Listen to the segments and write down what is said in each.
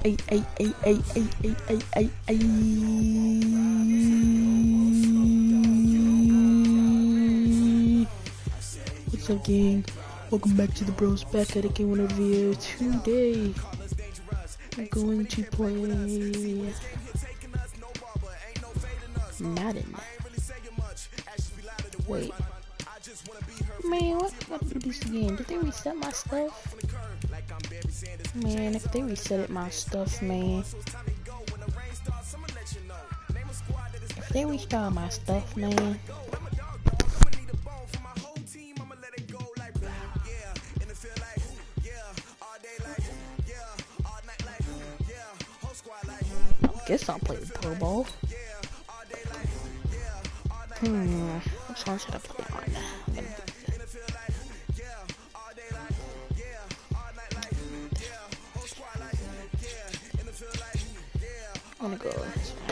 What's up, gang? Welcome back to the Bros Back at a Game Winner video. Today, we're going to play Madden. Wait. Man, what do I do this again? Did they reset my stuff? Man, if they reset my stuff, man. If they restart my stuff, man. I guess I'll play the Pro Bowl. Which one should I play on? I'm gonna go this way.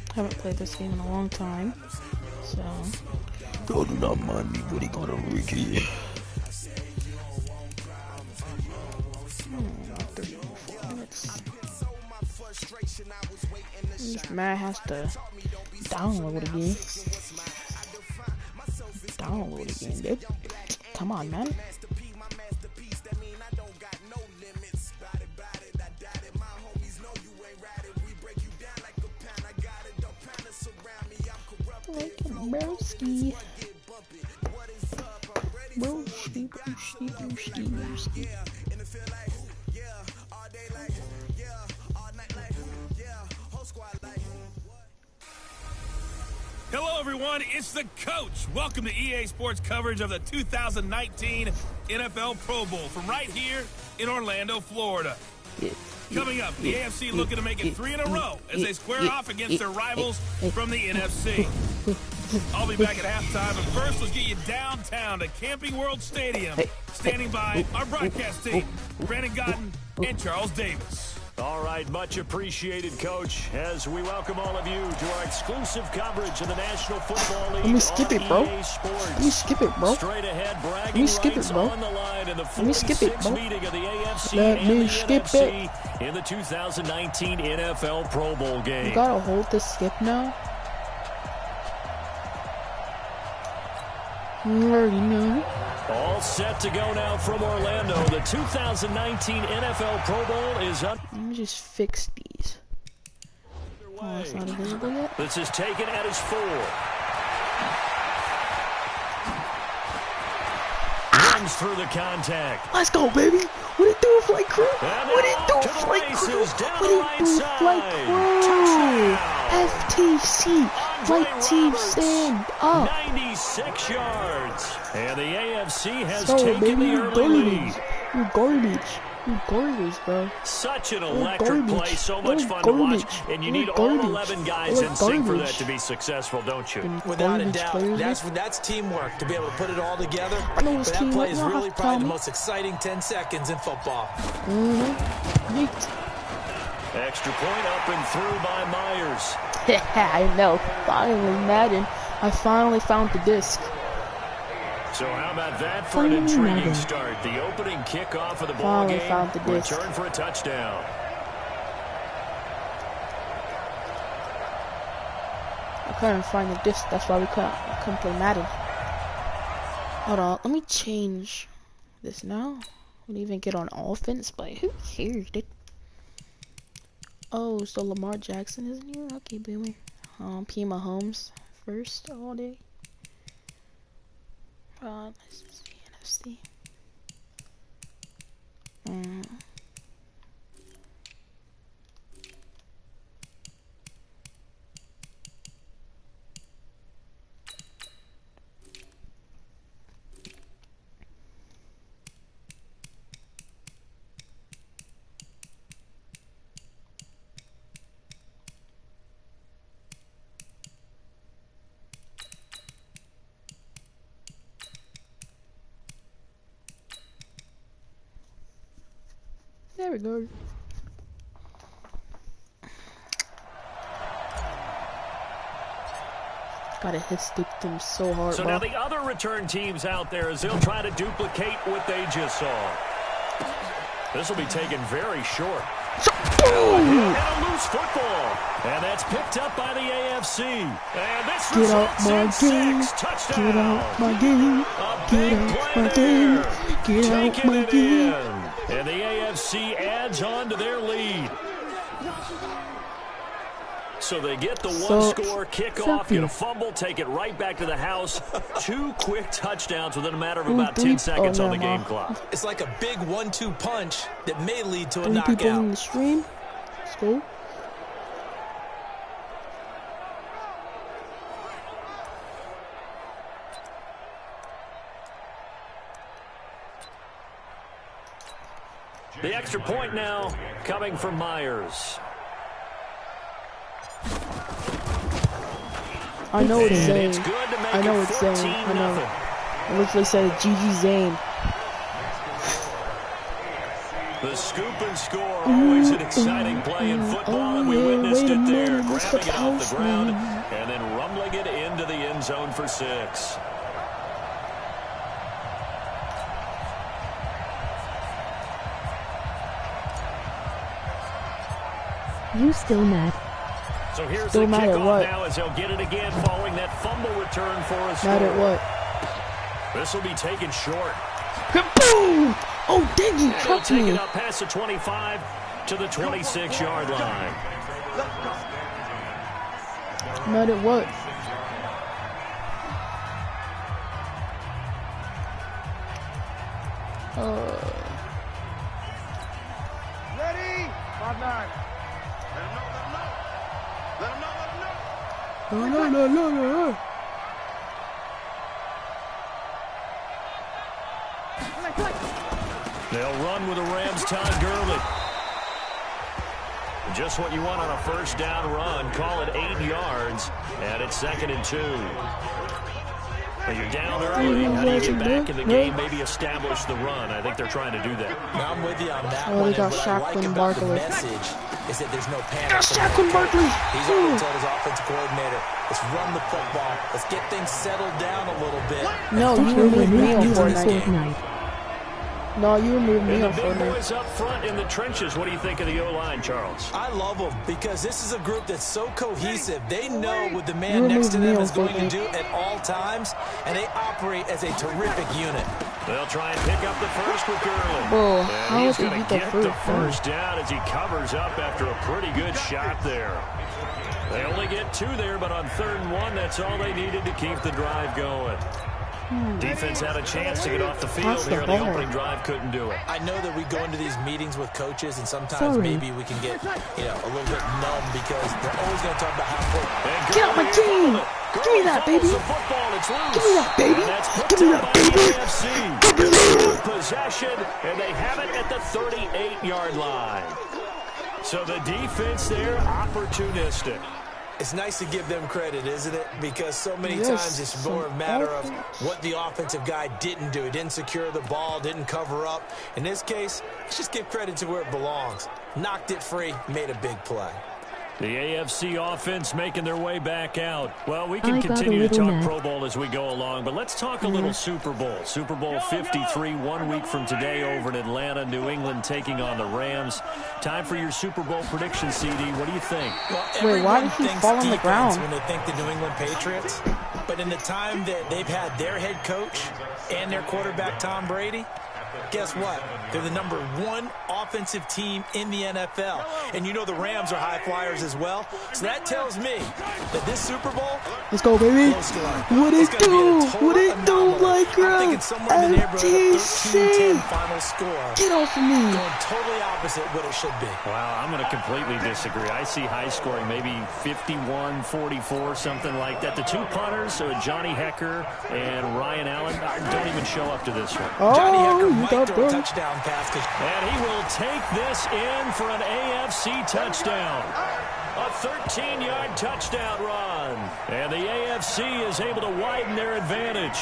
I haven't played this game in a long time, so. Oh, do not mind me. What do you got on Ricky? 3 or 4 minutes. This man has to download again. Download again, dude. Come on, man. Broski. Broski. Hello everyone, it's the coach. Welcome to EA Sports coverage of the 2019 NFL Pro Bowl from right here in Orlando, Florida. Coming up, the AFC looking to make it 3 in a row as they square off against their rivals from the NFC. I'll be back at halftime, but first let's get you downtown to Camping World Stadium. Standing by our broadcast team, Brandon Gotten and Charles Davis. All right, much appreciated, Coach, as we welcome all of you to our exclusive coverage of the National Football League. Let me skip it, bro. Let me skip it, bro. Straight ahead, Let me skip it, bro. Let me skip it, bro. Meeting of the AFC Let and me the skip NFC it. in the 2019 NFL Pro Bowl game. You gotta hold the skip now. You already know. All set to go now from Orlando. The 2019 NFL Pro Bowl is up. Let me just fix these. Oh, it's not visible yet. This is taken at his 4. Runs through the contact. Let's go, baby. What it do, Flight Crew? What it do, Flight Crew? What it do, Flight Crew? FTC. Flight Team stand up. 96 yards. And the AFC has So, taken baby, the you early lead. garbage. You garbage. You garbage, bro. Such an You're electric play, garbage. so much You're fun to watch. garbage. And you You're need all garbage. 11 guys You're in sync for that garbage. to be successful, don't you? Without a Garbage doubt, players, that's teamwork to be able to put it all together. I know it's But that teamwork. play is You don't really have to probably tell the me. most exciting 10 seconds in football. Yeet. Extra point up and through by Myers. I know. Finally, Madden. I finally found the disc. So how about that for an intriguing start? The opening kickoff of the ball game. Found the disc. Return for a touchdown. I couldn't find the disc. That's why we couldn't play Madden. Hold on. Let me change this now. We didn't even get on offense, but who cares, dude? Oh, so Lamar Jackson isn't here? Okay, boomer. P. Mahomes first all day. Let's see, NFC. There we go. Gotta hit stick them so hard, So bro. now the other return teams out there as they'll try to duplicate what they just saw. This will be taken very short. And a loose football. And that's picked up by the AFC. And this Get out results my in game. 6 touchdowns. Get out my game. A Get big out play my game. there. Get out Taking my it game. in. And the AFC adds on to their lead. So they get the one-score kickoff, get a fumble, take it right back to the house. 2 quick touchdowns within a matter of about 10 seconds on the game clock. It's like a big 1-2 punch that may lead to a 3 people in knockout. the stream. Let's go. The extra point now coming from Myers. I know what it's And saying. it's good to make I know it what it's saying. 14-0. I know. It looks like said GG Zane. The scoop and score, always an exciting play in football, and we witnessed it there, grabbing it off the ground and then rumbling it into the end zone for 6. You still mad? So here's Still the mad at kickoff what? now as they'll get it again following that fumble return for a score. Mad at what? This will be taken short. Boom! Oh, dang, you They'll trapped take me. it up past the 25 to the 26-yard line. Mad at what? Ready? 5-9. Let him know. No. They'll run with the Rams' Todd Gurley. Just what you want on a first down run. Call it 8 yards, and it's 2nd and 2. When you're down early, how do you get back in the game, maybe establish the run? I think they're trying to do that. Now I'm with you on that Oh, one. they got And what I like Shaquille about the Barkley. message is that there's no panic. Got from the Shaquille coach. Barkley. He's already told his offensive coordinator, let's run the football. Let's get things settled down a little bit. No, you removed me on Fortnite. Fortnite. No, you removed me And the on big Fortnite. boys up front in the trenches. What do you think of the O-line, Charles? I love them because this is a group that's so cohesive. They know what the You man next to removed me them on is going to Fortnite. do at all times, and they operate as a terrific unit. They'll try and pick up the first with Gurley. Bro, And how he's did going he to get get the first? first down as he covers up after a pretty good shot there. They only get 2 there, but on 3rd and 1, that's all they needed to keep the drive going. Defense had a chance to get off the field That's the here on the ball. opening drive, couldn't do it. I know that we go into these meetings with coaches, and sometimes maybe we can get, a little bit numb because they're always going to talk about how important. And Get out my Gurley team! fumbled it. Give me Gurley that, fumbles baby! the football. It's loose. Give me that, baby! And that's picked Give me up that, by the baby! AFC. Give me that! Possession, and they have it at the 38-yard line. So the defense there, opportunistic. It's nice to give them credit, isn't it? Because so many Yes, times it's more a matter of offense. what the offensive guy didn't do. He didn't secure the ball, didn't cover up. In this case, let's just give credit to where it belongs. Knocked it free, made a big play. The AFC offense making their way back out. Well, we can I got a continue to little talk mad. Pro Bowl as we go along, but let's talk a little Super Bowl. Super Bowl 53, 1 week from today over in Atlanta. New England taking on the Rams. Time for your Super Bowl prediction, CD. What do you think? Well, Wait, why everyone did he thinks fall on the defense ground? when they think the New England Patriots. But in the time that they've had their head coach and their quarterback, Tom Brady, guess what? They're the #1 offensive team in the NFL. And you know the Rams are high flyers as well. So that tells me that this Super Bowl, Let's go, baby. low scoring. What It's it gonna be do? a total What it do, anomaly. my I'm girl? thinking somewhere in the neighborhood of MTC. 13-10 final score. Get off of me. Going totally opposite what it should be. Wow, I'm going to completely disagree. I see high scoring, maybe 51-44, something like that. The 2 punters, so Johnny Hecker and Ryan Allen, don't even show up to this one. Johnny Oh, Hecker you might got throw a burned. touchdown pass because And he will take this in for an AFC touchdown. A 13-yard touchdown run. And the AFC is able to widen their advantage.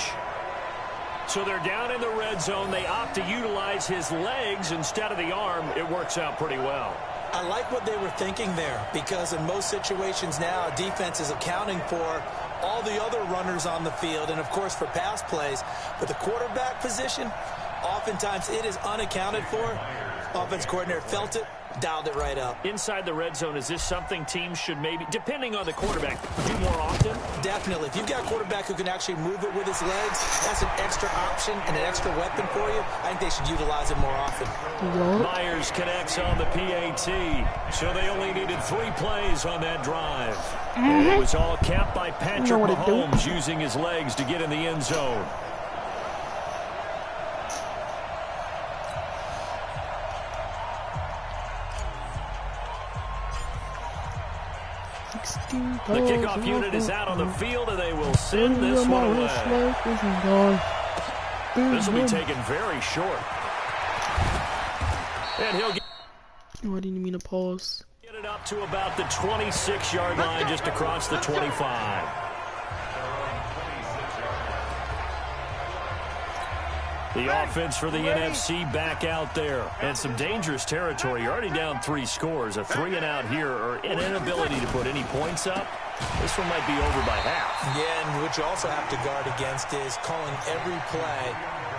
So they're down in the red zone. They opt to utilize his legs instead of the arm. It works out pretty well. I like what they were thinking there, because in most situations now, defense is accounting for all the other runners on the field and, of course, for pass plays. But the quarterback position, oftentimes it is unaccounted for. Offense coordinator felt it, dialed it right up. Inside the red zone, is this something teams should maybe, depending on the quarterback, do more often? Definitely. If you've got a quarterback who can actually move it with his legs, that's an extra option and an extra weapon for you. I think they should utilize it more often. Myers connects on the PAT, so they only needed 3 plays on that drive. And it was all capped by Patrick Mahomes using his legs to get in the end zone. The kickoff unit is out on the field, and they will send this one away. This will be taken very short. And he'll get... Oh, I didn't mean to pause. Get it up to about the 26-yard line, just across the 25. The offense for the NFC back out there. And some dangerous territory. You're already down 3 scores. A 3-and-out here, or an inability to put any points up. This one might be over by half. Yeah, and what you also have to guard against is calling every play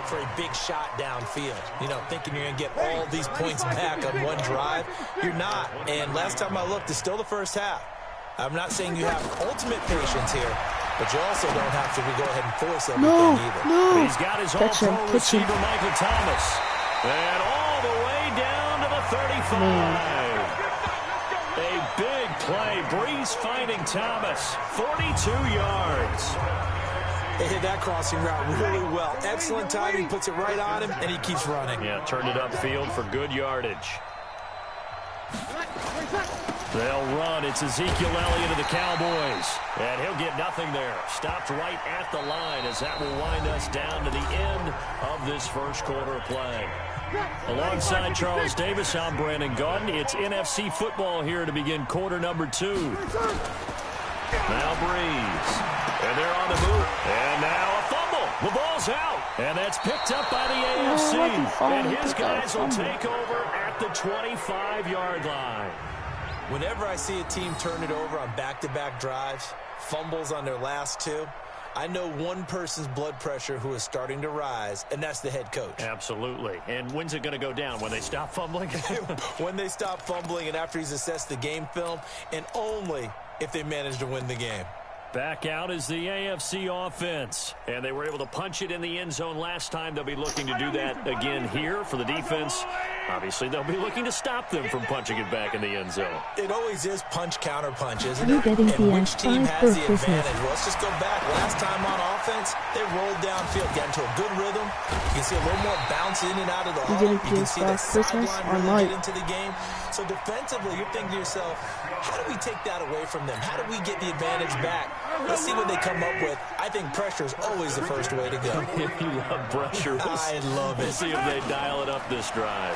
for a big shot downfield. You know, thinking you're going to get all these points back on one drive. You're not. And last time I looked, it's still the first half. I'm not saying you have ultimate patience here, but you also don't have to go ahead and force everything either. No. He's got his all-pro receiver, Michael Thomas. And all the way down to the 35. A big play. Breeze finding Thomas. 42 yards. They hit that crossing route really well. Excellent timing. Puts it right on him, and he keeps running. Yeah, turned it upfield for good yardage. They'll run. It's Ezekiel Elliott of the Cowboys. And he'll get nothing there. Stopped right at the line as that will wind us down to the end of this first quarter play. Alongside Charles Davis, I'm Brandon Gaudin. It's NFC football here to begin quarter number 2. Now Breeze. And they're on the move. And now a fumble. The ball's out. And that's picked up by the AFC. And his guys will take over at the 25-yard line. Whenever I see a team turn it over on back-to-back drives, fumbles on their last 2, I know one person's blood pressure who is starting to rise, and that's the head coach. Absolutely. And when's it going to go down? When they stop fumbling? When they stop fumbling and after he's assessed the game film, and only if they manage to win the game. Back out is the AFC offense. And they were able to punch it in the end zone last time. They'll be looking to do that again here for the defense. Obviously, they'll be looking to stop them from punching it back in the end zone. It always is punch, counter punch, isn't You're it? getting And which team PS5 has the for Christmas. advantage? Well, let's just go back. Last time on offense, they rolled downfield, got into a good rhythm. You can see a little more bounce in and out of the huddle. You can see the sideline really get into the game. So defensively, you're thinking to yourself, how do we take that away from them? How do we get the advantage back? Let's see what they come up with. I think pressure is always the first way to go. You love pressure. I love it. We'll see if they dial it up this drive.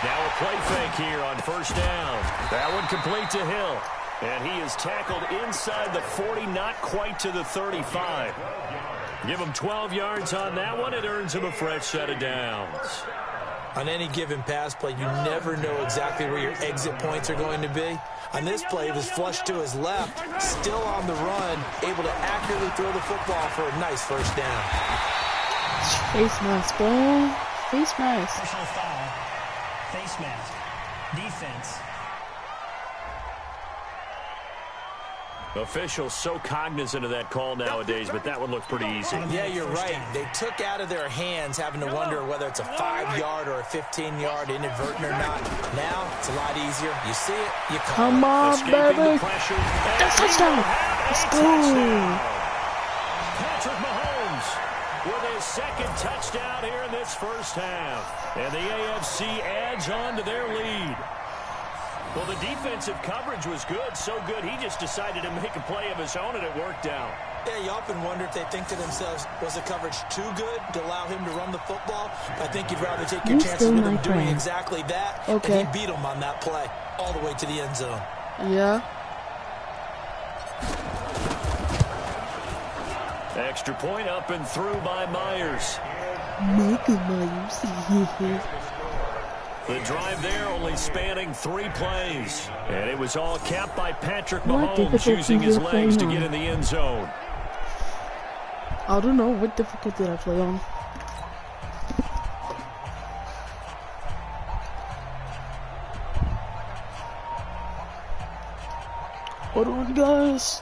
Now a play fake here on first down. That one complete to Hill. And he is tackled inside the 40, not quite to the 35. Give him 12 yards on that one. It earns him a fresh set of downs. On any given pass play, you never know exactly where your exit points are going to be. On this play, it was flushed to his left, still on the run, able to accurately throw the football for a nice first down. Face mask, bro. Face mask. Personal foul. Face mask. Defense. Officials so cognizant of that call nowadays, but that one looked pretty easy. Yeah, you're right. They took out of their hands having to wonder whether it's a 5-yard or a 15-yard inadvertent or not. Now, it's a lot easier. You see it, you call Come it. on, Escaping baby. the pressure. That's touchdown. Let's go. Patrick Mahomes with his second touchdown here in this first half. And the AFC adds on to their lead. Well, the defensive coverage was good, so good he just decided to make a play of his own, and it worked out. Yeah, you often wonder if they think to themselves, was the coverage too good to allow him to run the football? I think you'd rather take your chances with him doing exactly that. Okay. And he beat him on that play all the way to the end zone. Yeah. Extra point up and through by Myers. Michael Myers. The drive there only spanning 3 plays. And it was all capped by Patrick What Mahomes using his difficulty legs to you're get in the end zone. I don't know what difficulty did I play on. Hold on, guys.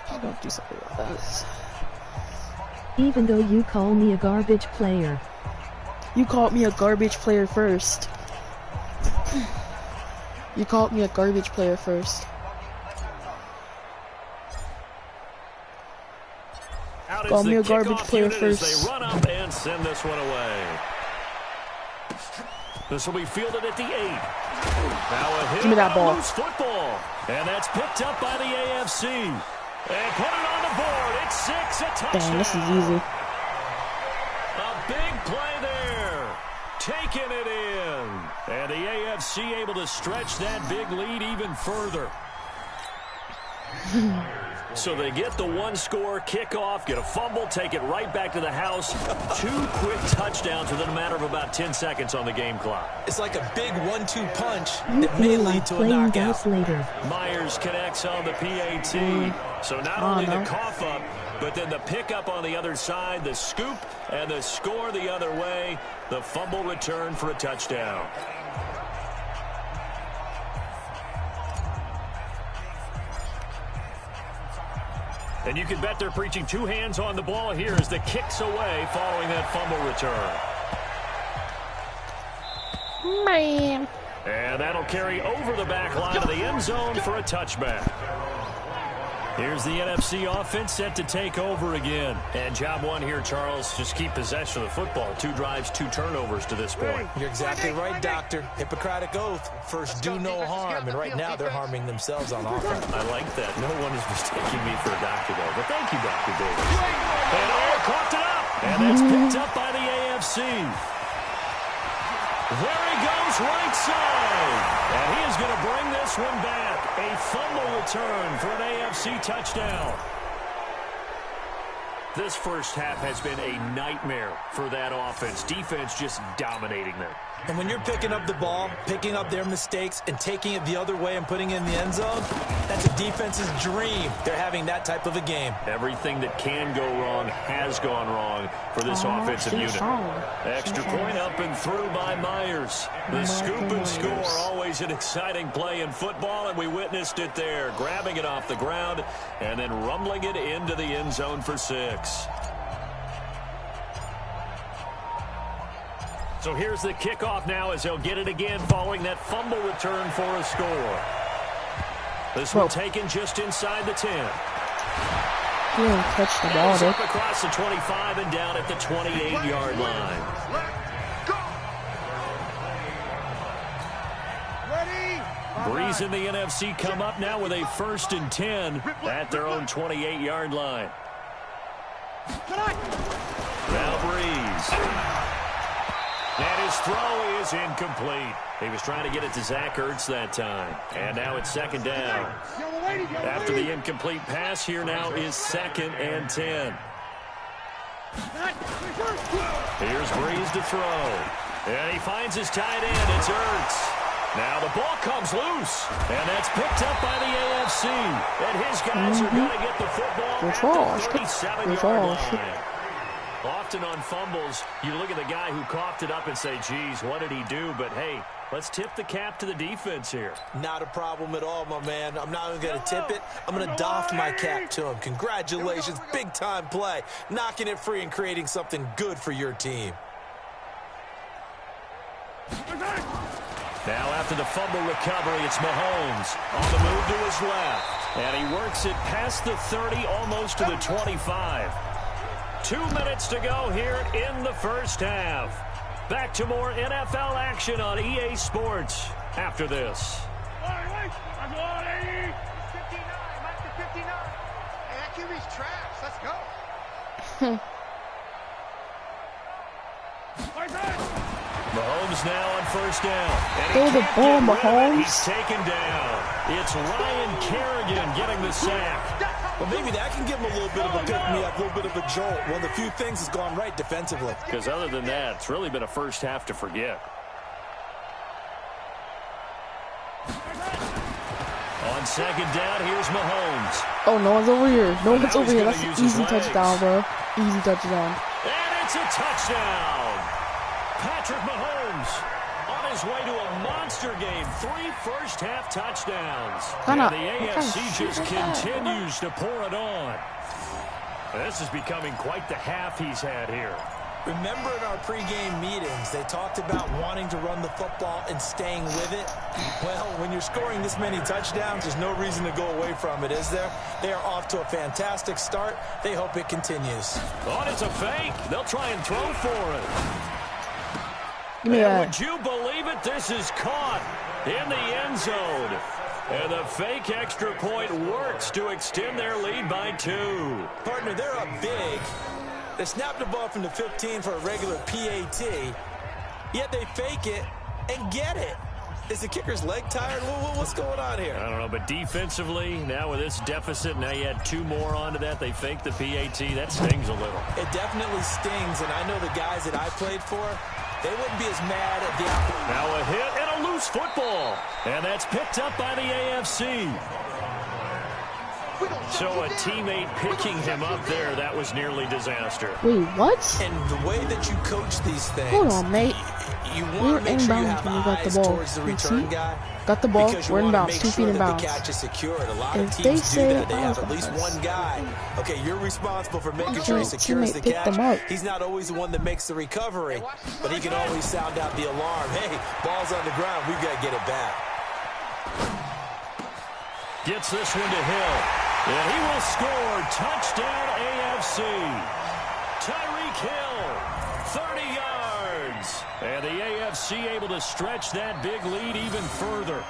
I'm gonna do something about this. Even though you call me a garbage player. You called me a garbage player first. You called me a garbage player first. Out Call is me the a garbage kickoff player unit as first. they run up and send this one away. This will be fielded at the 8. Now a hit Give me that on ball. a loose football. And that's picked up by the AFC. And put it on the board. It's 6, a touchdown. Dang, this is easy. A big play there. Taking it in. And the AFC able to stretch that big lead even further. So they get the 1-score kickoff, get a fumble, take it right back to the house. 2 quick touchdowns within a matter of about 10 seconds on the game clock. It's like a big 1-2 punch You that may feel lead like to a playing knockout. dice later. Myers connects on the PAT. So not only the cough up, but then the pickup on the other side, the scoop, and the score the other way. The fumble return for a touchdown. And you can bet they're preaching 2 hands on the ball here as the kick's away following that fumble return. Man. And that'll carry over the back line of the end zone for a touchback. Here's the NFC offense set to take over again. And job one here, Charles, just keep possession of the football. 2 drives, 2 turnovers to this point. You're exactly right, Doctor. Hippocratic oath. First, do no harm. And right now, they're harming themselves on offense. I like that. No one is mistaking me for a doctor, though. But thank you, Dr. Davis. And Air coughed it up. And that's picked up by the AFC. There he goes right side. And he is going to bring this one back. A fumble return for an AFC touchdown. This first half has been a nightmare for that offense. Defense just dominating them. And when you're picking up the ball, picking up their mistakes, and taking it the other way and putting it in the end zone, that's a defense's dream. They're having that type of a game. Everything that can go wrong has gone wrong for this offensive unit. Extra point up and through by Myers. The scoop and score, always an exciting play in football, and we witnessed it there. Grabbing it off the ground and then rumbling it into the end zone for 6. So here's the kickoff now as they'll get it again following that fumble return for a score. This one taken just inside the 10. You didn't catch the ball, Up across the 25 and down at the 28-yard line. Breeze and the NFC come up now with a 1st and 10 at their own 28-yard line. Now Breeze. And his throw is incomplete. He was trying to get it to Zach Ertz that time. And now it's 2nd down. After the incomplete pass, here now is 2nd and 10. Here's Breeze to throw. And he finds his tight end. It's Ertz. Now the ball comes loose. And that's picked up by the AFC. And his guys are going to get the football at the 37-yard line. Often on fumbles, you look at the guy who coughed it up and say, geez, what did he do? But, hey, let's tip the cap to the defense here. Not a problem at all, my man. I'm not even going to tip it. I'm going to doff my cap to him. Congratulations. Big-time play. Knocking it free and creating something good for your team. Now after the fumble recovery, it's Mahomes on the move to his left. And he works it past the 30, almost to the 25. 2 minutes to go here in the first half. Back to more NFL action on EA Sports after this. Let's go. Mahomes now on 1st down. Throw the ball, Mahomes. He's taken down. It's Ryan Kerrigan getting the sack. Well, maybe that can give him a little bit of a pick-me-up, a little bit of a jolt. One of the few things has gone right defensively. Because other than that, it's really been a first half to forget. On second down, here's Mahomes. Oh, no one's over here. No one's over here. gonna That's an use his easy legs. touchdown, bro. Easy touchdown. And it's a touchdown. Patrick Mahomes on his way to a monster game. 3 first-half touchdowns. And the AFC just continues to pour it on. This is becoming quite the half he's had here. Remember in our pregame meetings, they talked about wanting to run the football and staying with it? Well, when you're scoring this many touchdowns, there's no reason to go away from it, is there? They are off to a fantastic start. They hope it continues. Oh, it's a fake. They'll try and throw for it. Yeah. And would you believe it? This is caught in the end zone. And the fake extra point works to extend their lead by 2. Partner, they're up big. They snapped the ball from the 15 for a regular PAT, yet they fake it and get it. Is the kicker's leg tired? What's going on here? I don't know, but defensively, now with this deficit, now you add 2 more onto that. They fake the PAT. That stings a little. It definitely stings, and I know the guys that I played for, they wouldn't be as mad at the outcome. Now a hit and a loose football. And that's picked up by the AFC. So a teammate picking him up there, that was nearly disaster. Wait, what? And the way that you coach these things, Hold on, mate. you We want were to make sure you inbounds have when we got the eyes ball. towards the You return see? guy. Got the ball. Because you We're in want to bounds. make 2 feet sure in that bounds. the catch is secured. A lot And of if teams they do say that. They have bounds at least on us, one guy. Okay, you're responsible for making Your sure he secures the teammate picked them catch. up. He's not always the one that makes the recovery, but he can always sound out the alarm. Hey, ball's on the ground. We've got to get it back. Gets this one to Hill. And he will score. Touchdown AFC. Tyreek Hill, 30 yards. And the AFC able to stretch that big lead even further.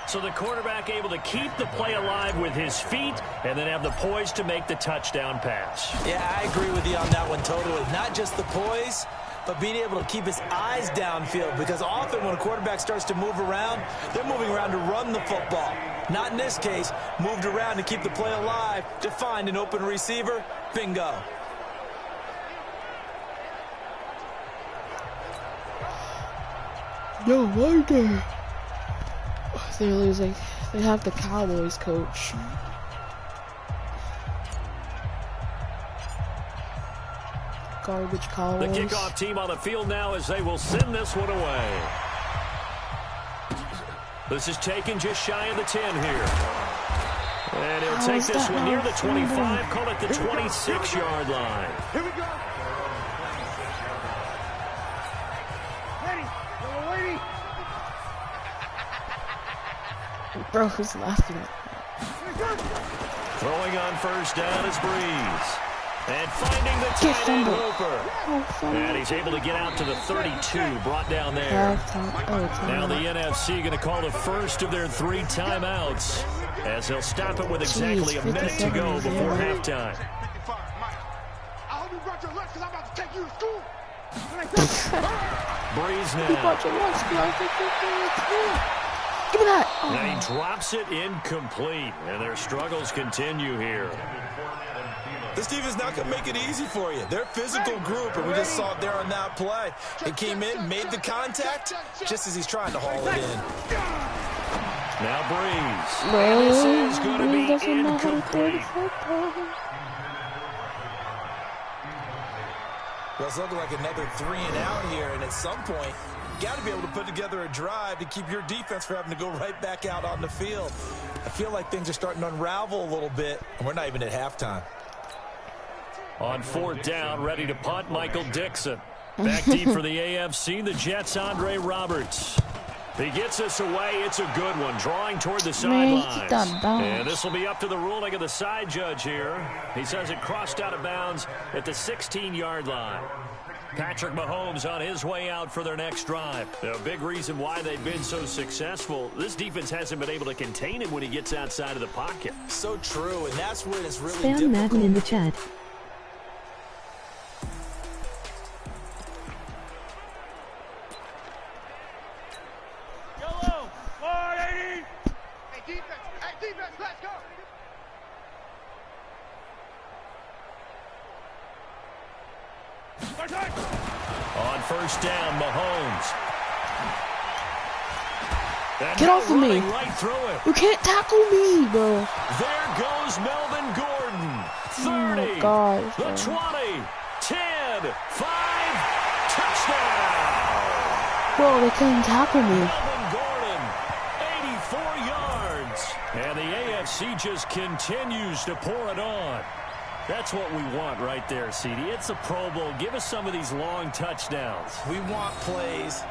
So the quarterback able to keep the play alive with his feet and then have the poise to make the touchdown pass. Yeah, I agree with you on that one totally. Not just the poise, but being able to keep his eyes downfield, because often when a quarterback starts to move around, they're moving around to run the football. Not in this case, moved around to keep the play alive, to find an open receiver. Bingo. Yo, why they're losing? They have the Cowboys coach. Garbage Cowboys. The kickoff team on the field now as they will send this one away. This is taken just shy of the 10 here. And he'll take this one near the 25, call it the 26-yard line. Here we go. Ready. We're waiting. Bro, who's laughing? Throwing on first down is Breeze. And finding the tight end Hooper. And he's able to get out to the 32, brought down there. Now the NFC going to call the first of their 3 timeouts, as they'll stop it with exactly a minute to go before halftime. I hope you brought your lunch because I'm about to take you to school. Breeze He now. brought your lunch, give me that. Oh. And he drops it incomplete, and their struggles continue here. This team is not going to make it easy for you. They're a physical group, and we just saw it there on that play. He came in, made the contact, just as he's trying to haul it in. Now Breeze. And this is going to be incomplete. Well, it's looking like another 3 and out here, and at some point, you got to be able to put together a drive to keep your defense from having to go right back out on the field. I feel like things are starting to unravel a little bit, and we're not even at halftime. On 4th down, ready to punt, Michael Dixon. Back deep for the AFC, the Jets' Andre Roberts. He gets us away. It's a good one, drawing toward the sidelines. And this will be up to the ruling of the side judge here. He says it crossed out of bounds at the 16-yard line. Patrick Mahomes on his way out for their next drive. A big reason why they've been so successful. This defense hasn't been able to contain him when he gets outside of the pocket. So true, and that's where it's really Spam difficult. Madden in the chat. Yellow, 480. Hey, defense, let's go. On first down, Mahomes. And Get off of me. Right through it. You can't tackle me, bro. There goes Melvin Gordon. 30. Oh my gosh, the bro. 20. 10. 5. Touchdown. Bro, they couldn't tackle me. Melvin Gordon, 84 yards. And the AFC just continues to pour it on. That's what we want right there, CD. It's a Pro Bowl. Give us some of these long touchdowns. We want plays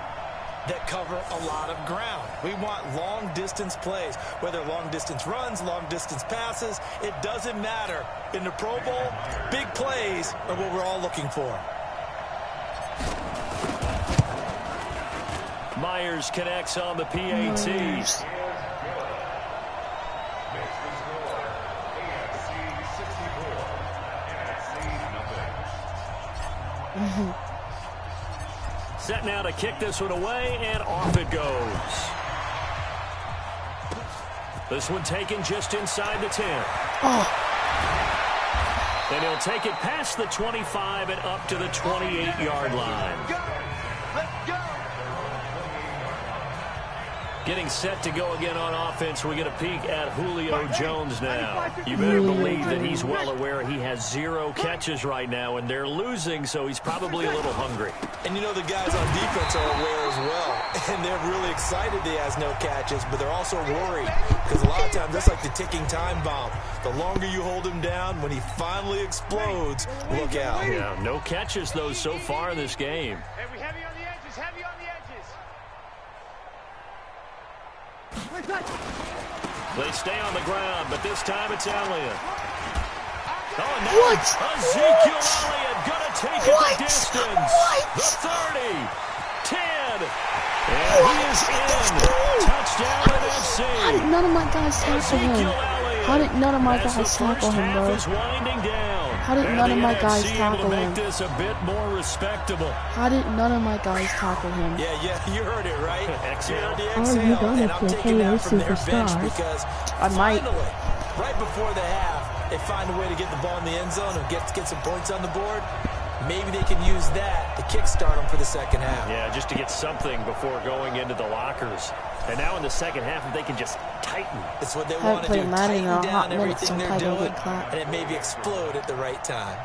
that cover a lot of ground. We want long-distance plays, whether long-distance runs, long-distance passes. It doesn't matter. In the Pro Bowl, big plays are what we're all looking for. Myers connects on the PAT. Set now to kick this one away, and off it goes. This one taken just inside the 10. And he'll take it past the 25 and up to the 28-yard line. Getting set to go again on offense. We get a peek at Julio Jones now. You better believe that he's well aware he has 0 catches right now, and they're losing, so he's probably a little hungry. And you know the guys on defense are aware as well. And they're really excited he has no catches, but they're also worried. Because a lot of times, that's like the ticking time bomb. The longer you hold him down, when he finally explodes, look out. Yeah, no catches, though, so far in this game. Heavy on the edges, heavy on the edges. They stay on the ground, but this time it's Elliott. Oh, no. What? Ezekiel Elliott gonna take it the distance. The 30, 10, and he is in. Touchdown NFC. How did none of my guys tackle him? How did none of my guys tackle him, bro? How did none of my guys tackle him? Make this a bit more respectable. How did none of my guys tackle him? Yeah, you heard it, right? Exhale. Are you gonna play Halo Superstars? Because I might. finally, right before the half, they find a way to get the ball in the end zone and get some points on the board. Maybe they can use that to kickstart them for the second half. Yeah, just to get something before going into the lockers. And now in the second half, if they can just tighten. It's what they I want to haven't do. played Madden in a Tighten hot down minute, everything so they're I'm probably doing, get clapped. and it maybe explode at the right time.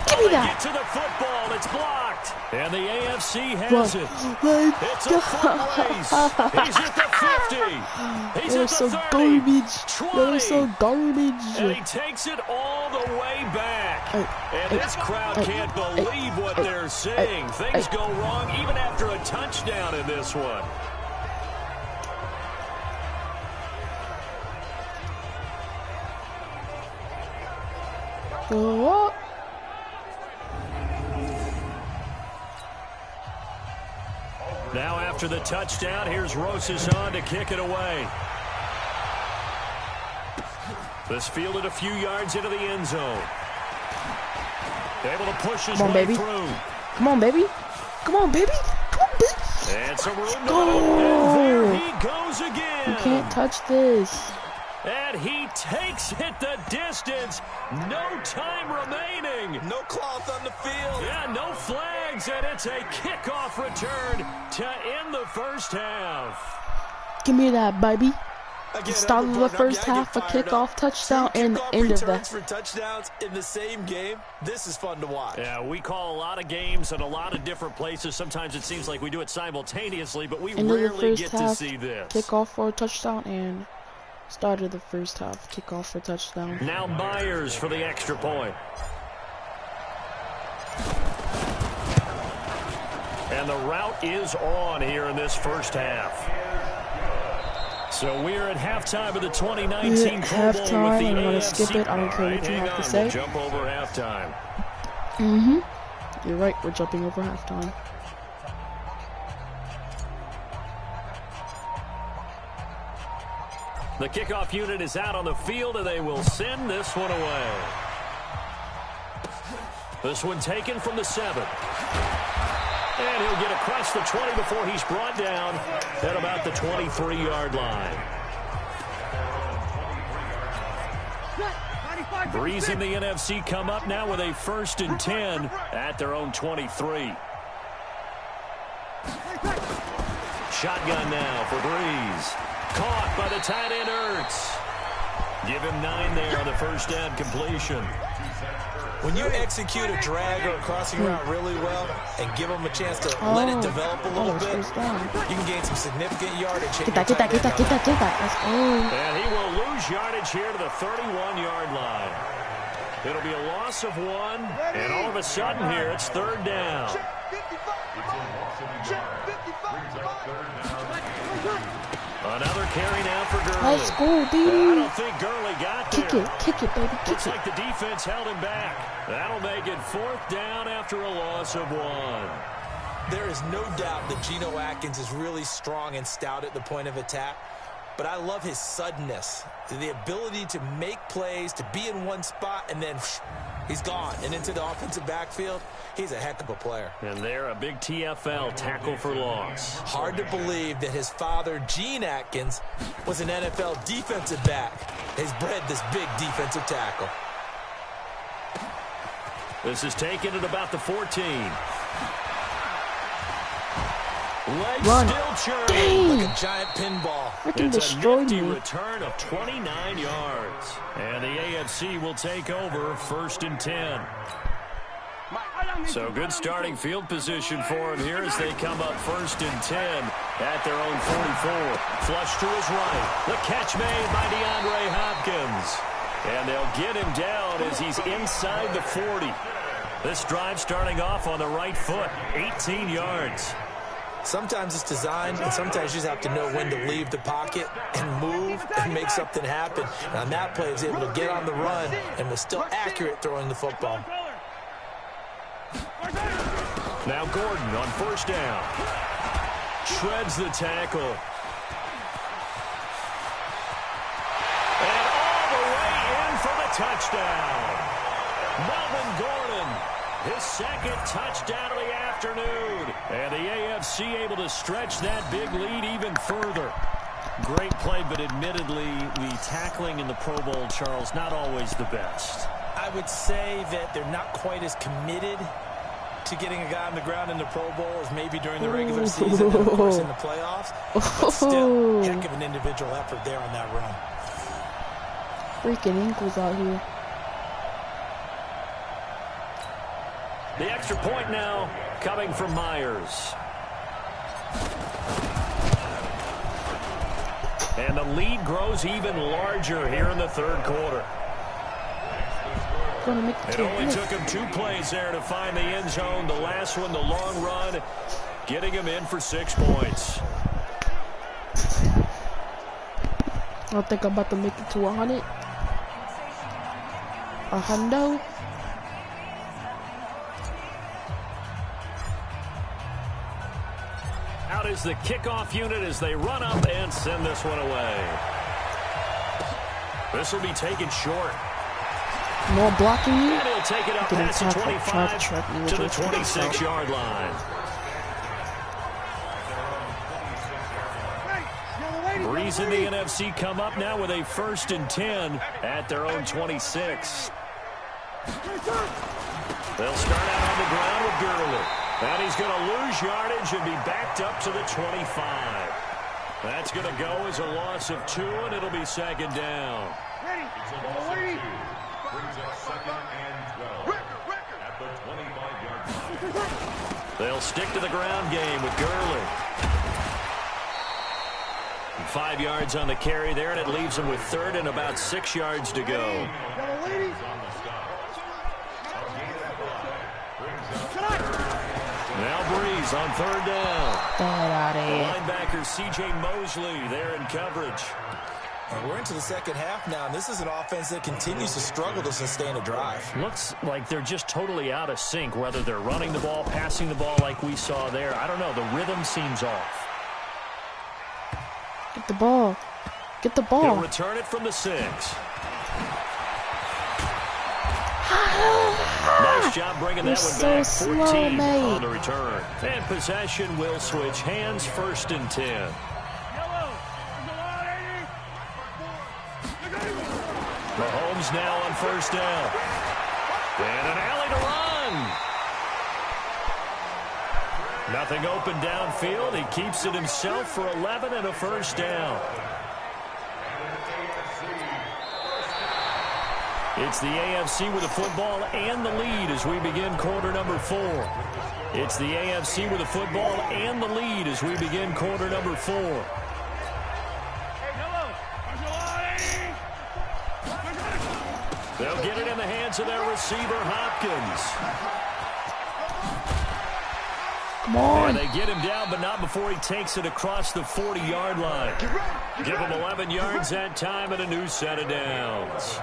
Give me They that. get to the football. It's blocked. And the AFC has it. Let's It's a foot race. He's at the 50. He's They're at so the 30. garbage. 20. They're so garbage. And he takes it all the way back. And this crowd can't believe what they're seeing. Things go wrong even after a touchdown in this one. Go up. Now after the touchdown, here's Rosas on to kick it away. This fielded a few yards into the end zone. Able to push his way through. Come on, baby. Come on, baby. Come on, baby. And some room Go. and there he goes again. You can't touch this. And he takes it the distance. No time remaining. No cloth on the field. Yeah, no flags, and it's a kickoff return to end the first half. Give me that, baby. Again, Start of the first half, a kickoff touchdown, and end of that. For touchdowns in the same game. This is fun to watch. Yeah, we call a lot of games at a lot of different places. Sometimes it seems like we do it simultaneously, but we End of the rarely first get half, to see this. Kickoff for a touchdown, and start of the first half, kickoff for touchdown. Now Myers for the extra point. And the route is on here in this first half. So we're at halftime of the 2019 Pro Bowl with the halftime, I'm gonna AFC. skip it. I don't care what you have to say. We'll jump over halftime. You're right, we're jumping over halftime. The kickoff unit is out on the field, and they will send this one away. This one taken from the 7. And he'll get across the 20 before he's brought down at about the 23-yard line. Breeze in the NFC come up now with a 1st and 10 at their own 23. Shotgun now for Breeze. Caught by the tight end Ertz. Give him 9 there on the first down completion. When you execute a drag or a crossing route really well and give them a chance to let it develop a little bit, you can gain some significant yardage. Get that. Let's go. And he will lose yardage here to the 31-yard line. It'll be a loss of 1, and all of a sudden here it's 3rd down. Another carry now for Gurley. Let's go, baby. I don't think Gurley got there. Kick it, baby. Looks like the defense held him back. That'll make it 4th down after a loss of 1. There is no doubt that Geno Atkins is really strong and stout at the point of attack. But I love his suddenness, the ability to make plays, to be in one spot, and then he's gone. And into the offensive backfield, he's a heck of a player. And they're a big TFL, tackle for loss. Hard to believe that his father, Gene Atkins, was an NFL defensive back. He's bred this big defensive tackle. This is taken at about the 14. Legs Run. still churning. Like a giant pinball. Freaking It's a destroyed nifty me. return of 29 yards. And the AFC will take over 1st and 10. So good starting field position for him here as they come up 1st and 10 at their own 44. Flush to his right. The catch made by DeAndre Hopkins. And they'll get him down as he's inside the 40. This drive starting off on the right foot, 18 yards. Sometimes it's designed, and sometimes you just have to know when to leave the pocket and move and make something happen. And on that play, he was able to get on the run and was still accurate throwing the football. Now Gordon on 1st down. Shreds the tackle. And all the way in for the touchdown. Melvin Gordon, his 2nd touchdown of the afternoon. And the AFC able to stretch that big lead even further. Great play, but admittedly, the tackling in the Pro Bowl, Charles, not always the best. I would say that they're not quite as committed to getting a guy on the ground in the Pro Bowl as maybe during the regular season and, of course, in the playoffs. But still, heck of an individual effort there on that run. Freaking ankles out here. The extra point now coming from Myers. And the lead grows even larger here in the 3rd quarter. It only took him 2 plays there to find the end zone. The last one, the long run, getting him in for 6 points. I think I'm about to make it to 100. A hundo. Out is the kickoff unit as they run up and send this one away. This will be taken short. More blocking you. And he'll take it up past the 25 to the 26-yard line. Breeze in the NFC come up now with a 1st and 10 at their own 26. They'll start out on the ground with Gurley. And he's going to lose yardage and be backed up to the 25. That's going to go as a loss of 2, and it'll be 2nd down. They'll stick to the ground game with Gurley. 5 yards on the carry there, and it leaves him with 3rd and about 6 yards to go. Now Breeze on 3rd down. Get out of here. Linebacker C.J. Mosley there in coverage. And we're into the 2nd half now, and this is an offense that continues to struggle to sustain a drive. Looks like they're just totally out of sync, whether they're running the ball, passing the ball like we saw there. I don't know. The rhythm seems off. Get the ball. Get the ball. He'll return it from the 6. Nice job bringing that one back. 14 on the return. And possession will switch hands, 1st and 10. Mahomes now on first down. And an alley to run. Nothing open downfield. He keeps it himself for 11 and a first down. It's the AFC with the football and the lead as we begin quarter number 4. It's the AFC with the football and the lead as we begin quarter number 4. They'll get it in the hands of their receiver, Hopkins. Come on. And they get him down, but not before he takes it across the 40-yard line. Give him 11 yards that time and a new set of downs.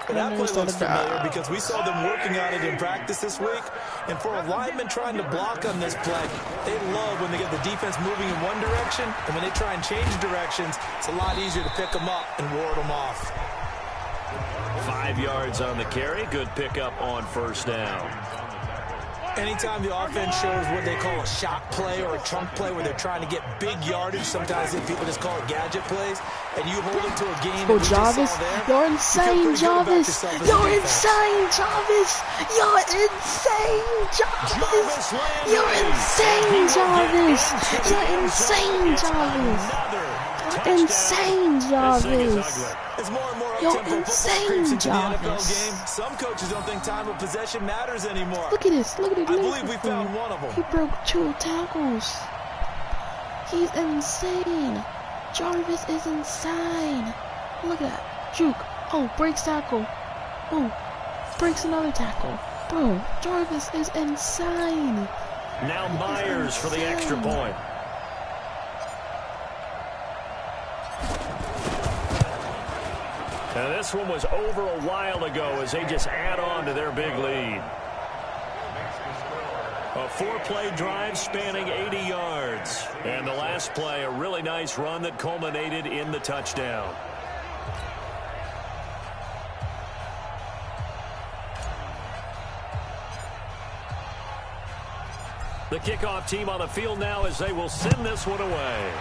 That play looks familiar because we saw them working on it in practice this week. And for a lineman trying to block on this play, they love when they get the defense moving in one direction. And when they try and change directions, it's a lot easier to pick them up and ward them off. 5 yards on the carry. Good pickup on first down. Anytime the offense shows what they call a shot play or a chunk play where they're trying to get big yardage, sometimes people just call it gadget plays, and you hold it to a game. Oh, Jarvis, you're insane, Jarvis. You're insane, Jarvis. You're insane, Jarvis. You're insane, Jarvis. You're insane, Jarvis. You're insane, Jarvis. As more and more You're up-tempo football insane, creeps into the NFL Jarvis. game, some coaches don't think time of possession matters anymore. Look at this. Look at it. I believe we found one of them. He broke 2 tackles. He's insane. Jarvis is insane. Look at that. Juke. Oh, breaks tackle. Oh, breaks another tackle. Bro, Jarvis is insane. Now Myers for the extra point. Now this one was over a while ago as they just add on to their big lead. A 4-play drive spanning 80 yards. And the last play, a really nice run that culminated in the touchdown. The kickoff team on the field now as they will send this one away.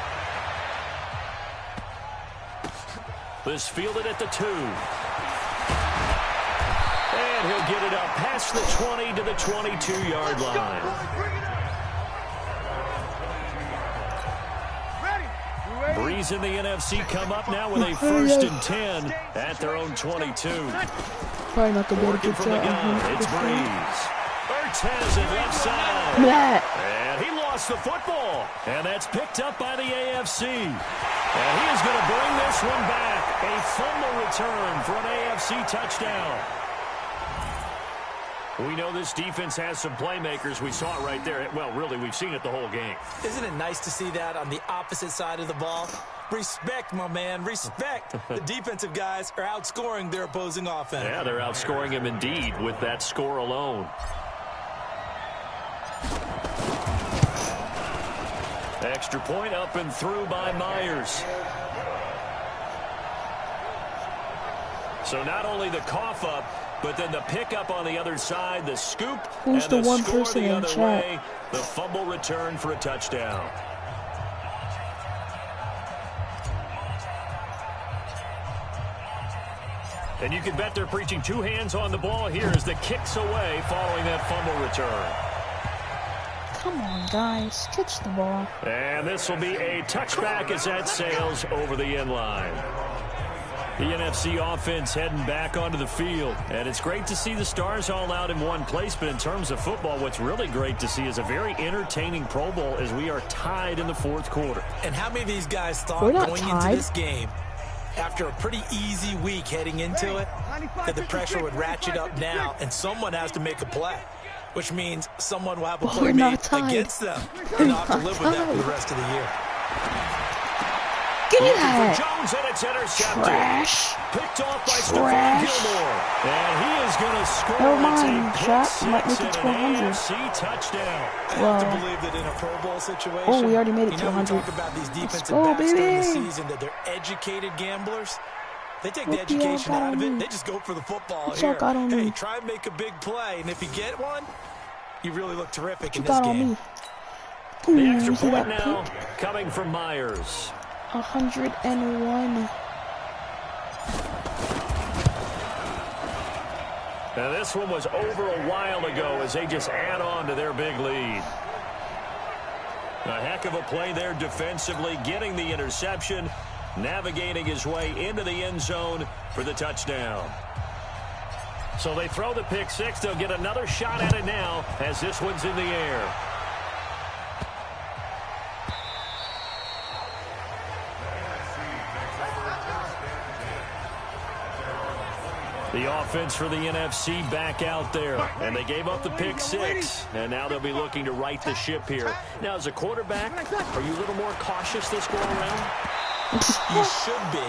This fielded at the 2. And he'll get it up past the 20 to the 22-yard line. Breeze and the NFC come up now with a 1st and 10 at their own 22. Probably not the way to Working get from the gun, that. it's Breeze. Ertz has it left side. And he lost the football. And that's picked up by the AFC. And he is going to bring this one back. A fumble return for an AFC touchdown. We know this defense has some playmakers. We saw it right there. Well, really, we've seen it the whole game. Isn't it nice to see that on the opposite side of the ball? Respect, my man, respect. The defensive guys are outscoring their opposing offense. Yeah, they're outscoring him indeed with that score alone. Extra point up and through by Myers. So not only the cough up, but then the pickup on the other side, the scoop, Who's and the one score person the in other chat? way, the fumble return for a touchdown. And you can bet they're preaching 2 hands on the ball here as the kick's away following that fumble return. Come on, guys. Catch the ball. And this will be a touchback as that sails over the end line. The NFC offense heading back onto the field. And it's great to see the stars all out in one place. But in terms of football, what's really great to see is a very entertaining Pro Bowl as we are tied in the 4th quarter. And how many of these guys thought We're not going tied. into this game, after a pretty easy week heading into it, that the pressure would ratchet up now and someone has to make a play? Which means someone will have a play We're made not tied. against them. We're And they'll have to not live with that for the tied. rest of the year. Give me Looking that. for Jones, and it's intercepted. Trash. Picked off by Stephon Trash. Gilmore. And he is going to score. Never It's a mind, pick Jack. six Might make it and to an 100. AFC touchdown. I have Wow. to believe that in a Pro Bowl situation, Oh, we already made it to you know, we 100. talk about these defensive go, backs during the baby. season, that they're educated gamblers. They take the What do y'all education got out on of it. me? They just go for the football What y'all here. got on Hey, me? try and make a big play, and if you get one, you really look terrific You in this got on game. me. The Ooh, extra you see point that now pick? coming from Myers. 101. Now, this one was over a while ago as they just add on to their big lead. A heck of a play there defensively, getting the interception, navigating his way into the end zone for the touchdown. So they throw the pick six. They'll get another shot at it now as this one's in the air. The offense for the NFC back out there, and they gave up the pick six, and now they'll be looking to right the ship here. Now, as a quarterback, are you a little more cautious this go around? You should be,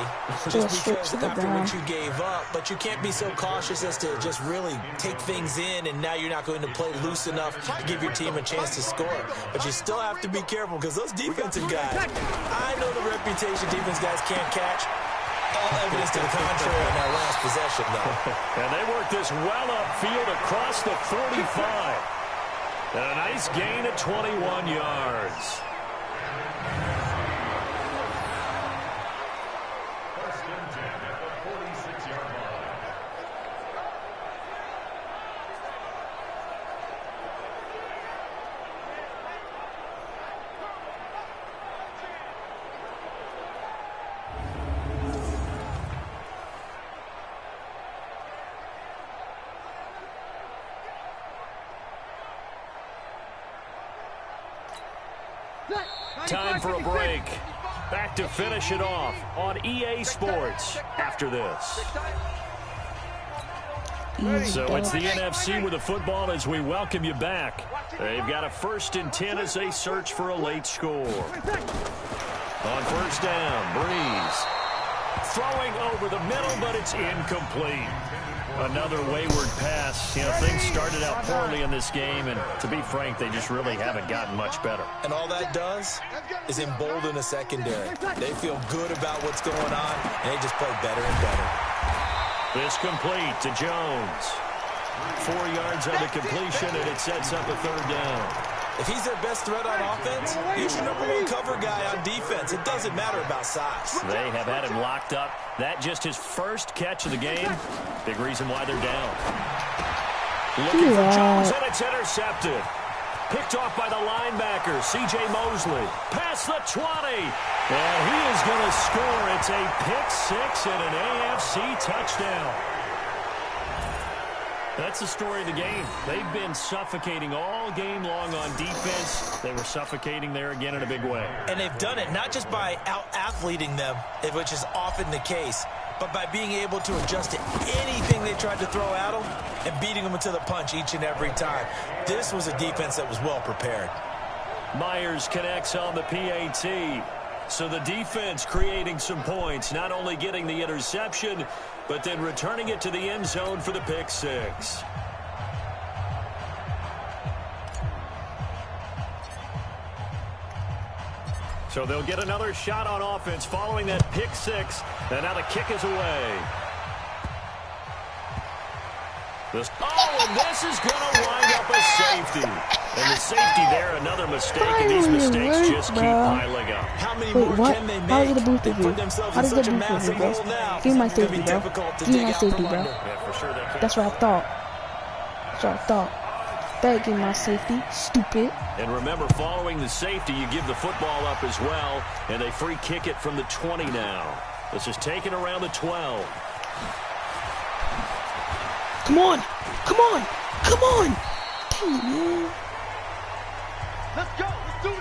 just because after what you gave up, but you can't be so cautious as to just really take things in, and now you're not going to play loose enough to give your team a chance to score. But you still have to be careful because those defensive guys, I know the reputation defense guys can't catch. All evidence to the contrary in that last possession, though. And they work this well upfield across the 45. And a nice gain of 21 yards. Time for a break. Back to finish it off on EA Sports after this. So it's the NFC with the football as we welcome you back. They've got a 1st and 10 as they search for a late score. On first down, Breeze. Throwing over the middle, but it's incomplete. Another wayward pass. You know, things started out poorly in this game, and to be frank, they just really haven't gotten much better. And all that does is embolden a secondary. They feel good about what's going on, and they just play better and better. This complete to Jones. 4 yards on the completion, and it sets up a 3rd down. If he's their best threat on offense, he's your #1 cover guy on defense. It doesn't matter about size. They have had him locked up. That just his first catch of the game. Big reason why they're down. Looking for Jones, and it's intercepted. Picked off by the linebacker, C.J. Mosley. Past the 20. And he is going to score. It's a pick six and an AFC touchdown. That's the story of the game. They've been suffocating all game long on defense. They were suffocating there again in a big way. And they've done it not just by out-athleting them, which is often the case, but by being able to adjust to anything they tried to throw at them and beating them to the punch each and every time. This was a defense that was well prepared. Myers connects on the PAT. So the defense creating some points, not only getting the interception, but then returning it to the end zone for the pick six. So they'll get another shot on offense following that pick six, and now the kick is away. And this is going to wind up a safety. And the safety there, another mistake, and these mistakes just keep piling up. How many more can they make? How did the boost They put themselves in such a massive hole now. Give me my It's gonna safety, be bro. difficult to Give me dig my out safety, from bro. under. Yeah, for sure they can. That's what I thought. That's what I thought. Better give me my safety, stupid. And remember, following the safety, you give the football up as well, and they free kick it from the 20 now. This is taken around the 12. Come on! Come on! Come on! Dang it, man. Let's go. Let's do this.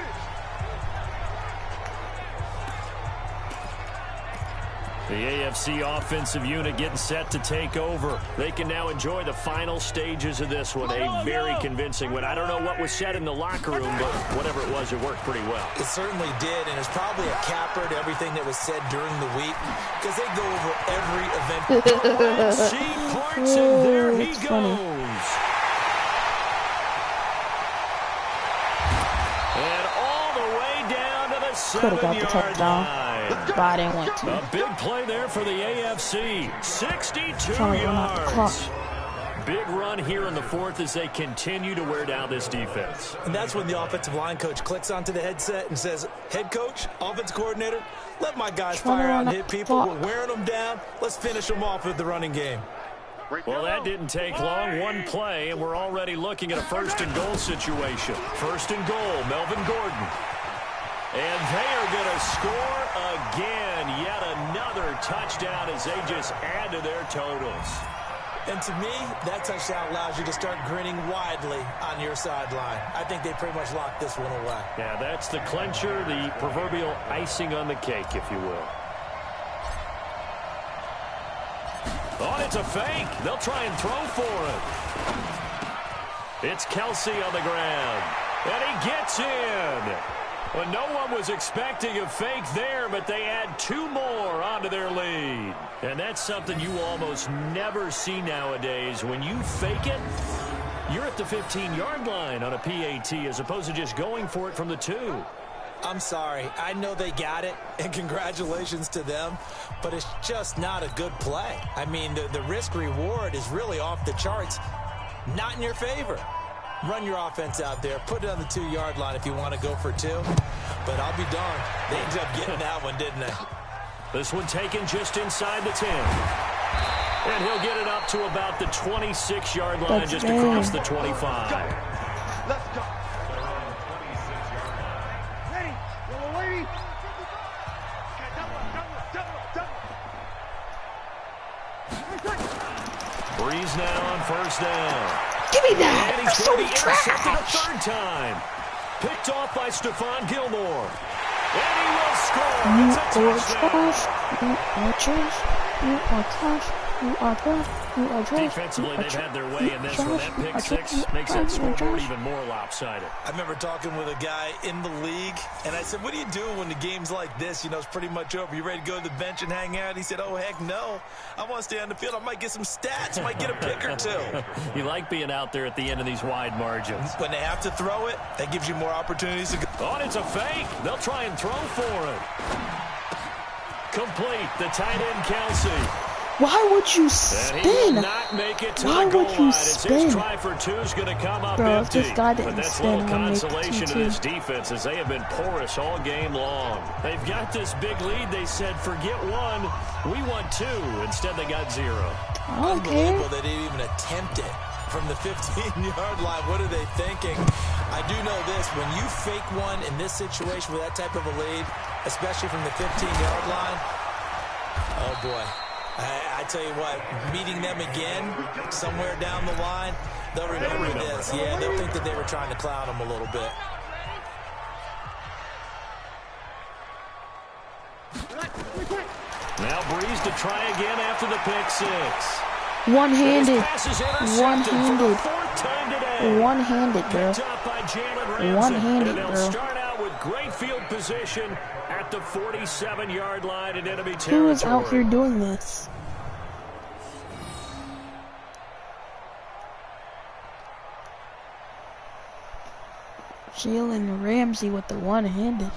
The AFC offensive unit getting set to take over. They can now enjoy the final stages of this one. A very convincing win. I don't know what was said in the locker room, but whatever it was, it worked pretty well. It certainly did, and it's probably a capper to everything that was said during the week because they go over every event. See parts, and there he That's goes. funny. And all the way down to the Could have got the 7-yard touchdown, line. but I didn't want to. A big play there for the AFC. 62 Trying to run out the yards. clock. Big run here in the fourth as they continue to wear down this defense. And that's when the offensive line coach clicks onto the headset and says, head coach, offensive coordinator, let my guys fire out and hit people. We're wearing them down. Let's finish them off with the running game. Well, that didn't take long. One play, and we're already looking at a first-and-goal situation. First and goal, Melvin Gordon. And they are going to score again. Yet another touchdown as they just add to their totals. And to me, that touchdown allows you to start grinning widely on your sideline. I think they pretty much locked this one away. Yeah, that's the clincher, the proverbial icing on the cake, if you will. Oh, it's a fake. They'll try and throw for it. It's Kelsey on the ground. And he gets in. Well, no one was expecting a fake there, but they add 2 more onto their lead. And that's something you almost never see nowadays. When you fake it, you're at the 15-yard line on a PAT as opposed to just going for it from the 2. I'm sorry. I know they got it, and congratulations to them, but it's just not a good play. I mean, the risk-reward is really off the charts, not in your favor. Run your offense out there. Put it on the 2-yard line if you want to go for 2. But I'll be darned. They ended up getting that one, didn't they? This one taken just inside the 10. And he'll get it up to about the 26-yard line, just across the 25. Let's go. Ready? Yellow lady. Breeze now on first down. Give me that! And That's he's so going to be intercepted a trash! 3rd time. Picked off by Stephon Gilmore. And he will score. You It's a are touchdown. trash. You are trash. You are trash. You are trash. You are trash. Defensively, they've had their way in this one. That pick 6 makes that scoreboard even more lopsided. I remember talking with a guy in the league, and I said, what do you do when the game's like this? You know, it's pretty much over. You ready to go to the bench and hang out? He said, oh, heck no. I want to stay on the field. I might get some stats. Might get a pick or 2. You like being out there at the end of these wide margins. When they have to throw it, that gives you more opportunities to go. Oh, it's a fake. They'll try and throw for it. Complete. The tight end, Kelsey. Why would you And he will spin? not make it to Why the goal would you line. spin? His try for 2 is going to come up Bro, if empty. this guy But didn't that's spin, little he'll make consolation to 2-2. this defense as they have been porous all game long. They've got this big lead. They said, forget 1. We want 2. Instead, they got 0. Unbelievable they didn't even attempt it from the 15-yard line. What are they thinking? I do know this. When you fake one in this situation with that type of a lead, especially from the 15-yard line, oh, boy. I tell you what, meeting them again somewhere down the line, they'll remember this. Yeah, they'll think that they were trying to clown them a little bit. Now Breeze to try again after the pick 6. One-handed. One-handed. One-handed, bro. One-handed, And they'll bro. start out with great field position at the 47-yard line in enemy territory. Who is out here doing this? Jalen Ramsey with the one-handed.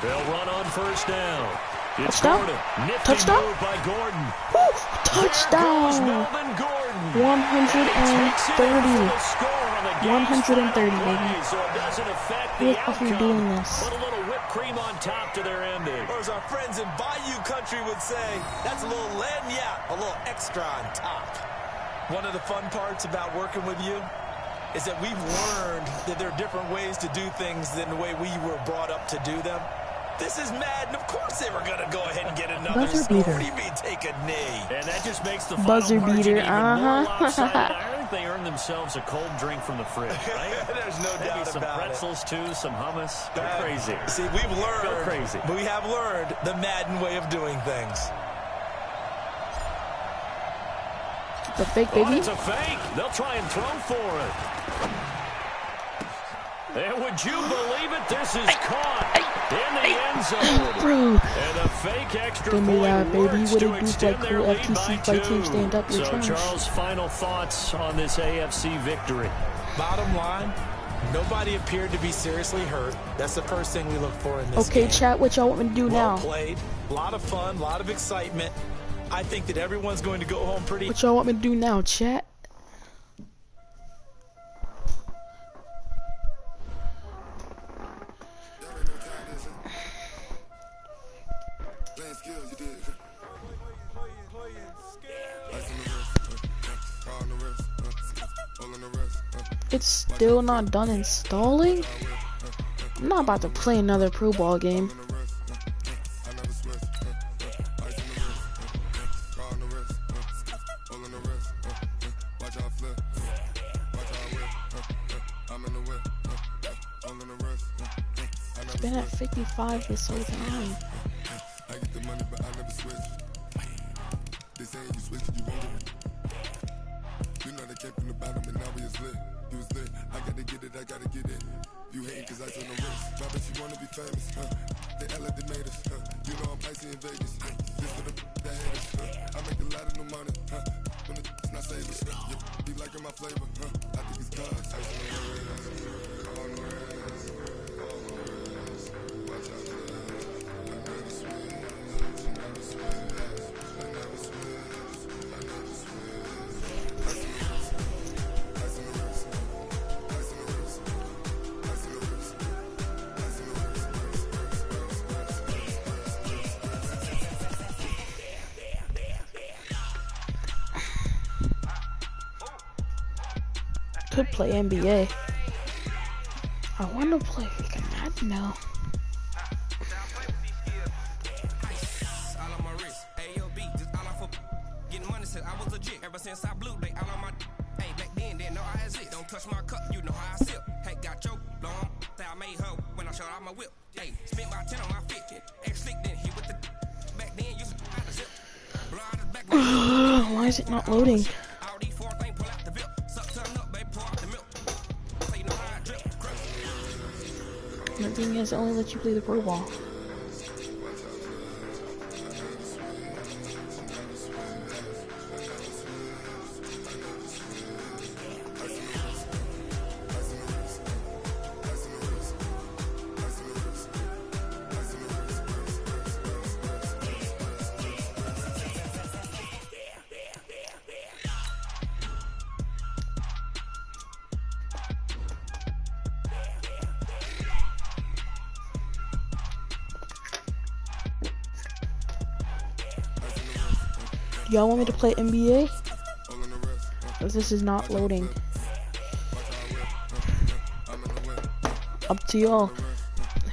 They'll run on first down. It's Touchdown? Gordon. Nifty Touchdown? move by Gordon. Woo! There goes Touchdown! Melvin Gordon. 130. 130, baby. So it doesn't affect Who the is out here outcome. doing this? Put a little whipped cream on top to their ending. Or as our friends in Bayou Country would say, that's a little lagniappe, a little extra on top. One of the fun parts about working with you is that we've learned that there are different ways to do things than the way we were brought up to do them. This is Madden. Of course they were going to go ahead and get another Buzzer score. beater. What do you mean take a knee? And that just makes the Buzzer final margin beater, even more uh-huh. lopsided. I think they earned themselves a cold drink from the fridge, right? There's no Maybe doubt some about pretzels, too, some hummus. Go it. crazy. See, we've learned. Go crazy. We have learned the Madden way of doing things. The fake, Oh, baby. it's a fake. They'll try and throw for it. And would you believe it? This is caught in the end zone. Bro. And a fake extra Give me that, point baby. works What to it do, extend like their cool lead FTC by fight team 2. stand up your So, trash. Charles, final thoughts on this AFC victory? Bottom line, nobody appeared to be seriously hurt. That's the first thing we look for in this game. Okay, chat, what y'all want me to do Well now? played, a lot of fun, a lot of excitement. I think that everyone's going to go home pretty. What y'all want me to do now, chat? It's still not done installing? I'm not about to play another Pro Ball game. It's been at 55 this whole time. Could play NBA. I want to play freaking Madden now. Ever since I blew, they all on my hey back then they know I exist. Don't touch my cup, you know how I sip. Hey, got your long that I made her when I showed out my whip. Hey, spent my 10 on my 50. Ex slick then he with the back then you out of zip. Blow out his back. Why is it not loading? All these four things pull out the bip. Suck turn up, baby, pour out the milk. So you know how I drip. The thing is, it only lets you play the Pro Ball. Y'all want me to play NBA? Because this is not loading. Up to y'all.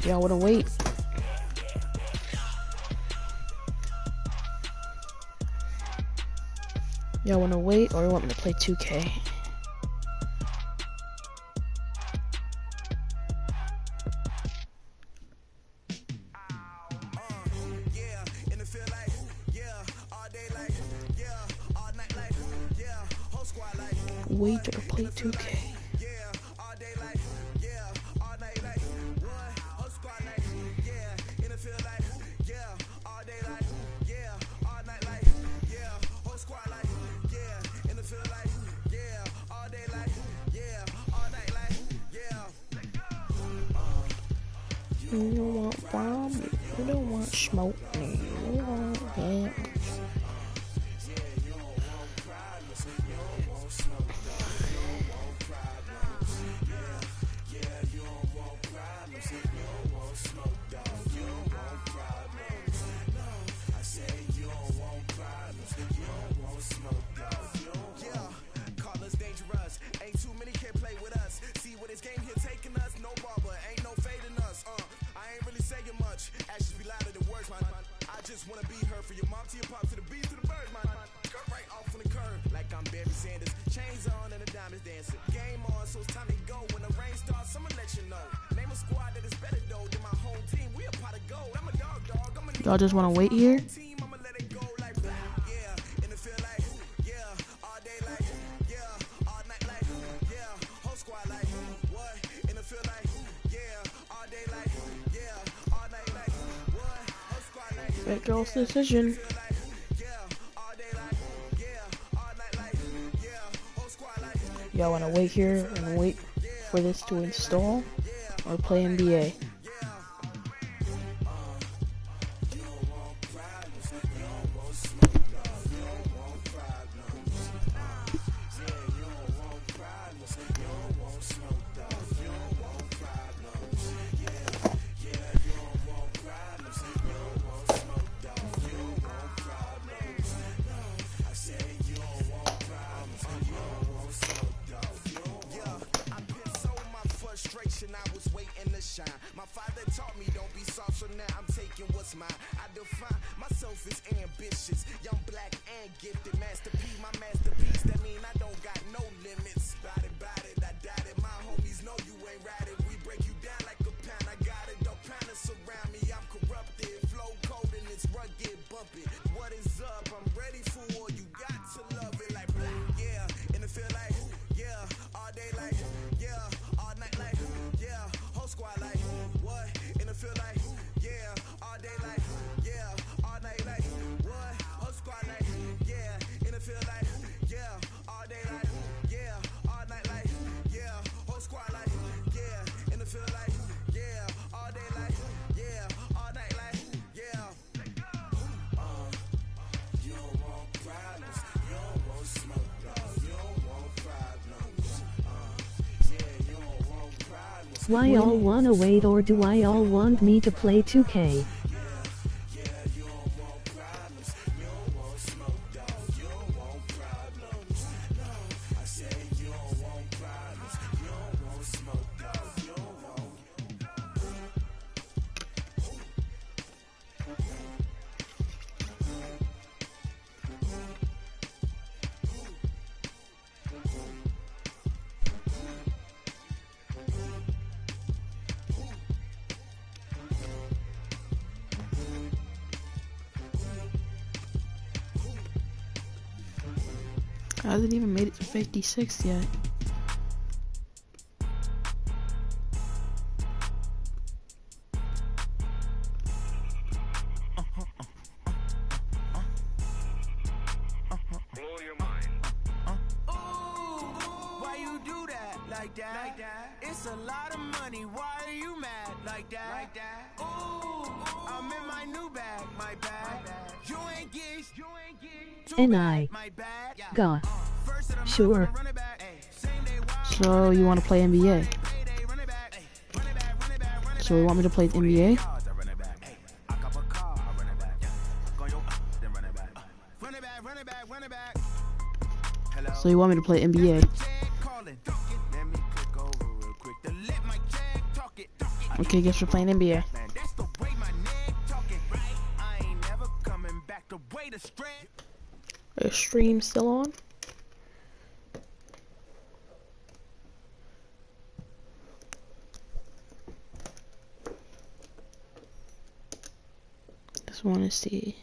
Y'all wanna wait? Y'all wanna wait or want me to play 2K? Wait or play 2K. You don't want bomb, you don't want smoke, you want that. Y'all just want to wait here? Make y'all's decision. Y'all want to wait here and wait for this to install or play NBA? father taught me don't be soft, so now I'm taking what's mine. I define myself as ambitious, young, black, and gifted. Masterpiece, my masterpiece. That mean I don't got no limits. Bout it, I doubt it. My homies know you ain't right it. We break you down like a pound. I got it, don't panic surround me. I'm corrupted, flow cold and it's rugged, bumpy. What is up? I'm ready for war. You got to love it like yeah, and it feel like yeah, all day like yeah, all night like yeah, whole squad like what? And it feel like yeah, all day like yeah, all night like what? Whole squad like yeah, and it feel like yeah, all day like yeah, all night like yeah, whole squad like yeah, and it feel like yeah, all day like yeah, all night like yeah. You don't want problems, you don't want smoke, dog. You don't want problems. Yeah, you don't want problems. Why y'all wanna wait, or do I all want me to play 2K? I hasn't even made it to 56 yet. Blow your mind. Ooh, why you do that like that? It's a lot of money. Why are you mad like that? Ooh, I'm in my new bag, my bag. You ain't get. N.I. Got. Sure. So you want to play NBA? So you want me to play NBA? So you want me to play NBA? Okay, guess we're playing NBA. Is stream still on? Just want to see.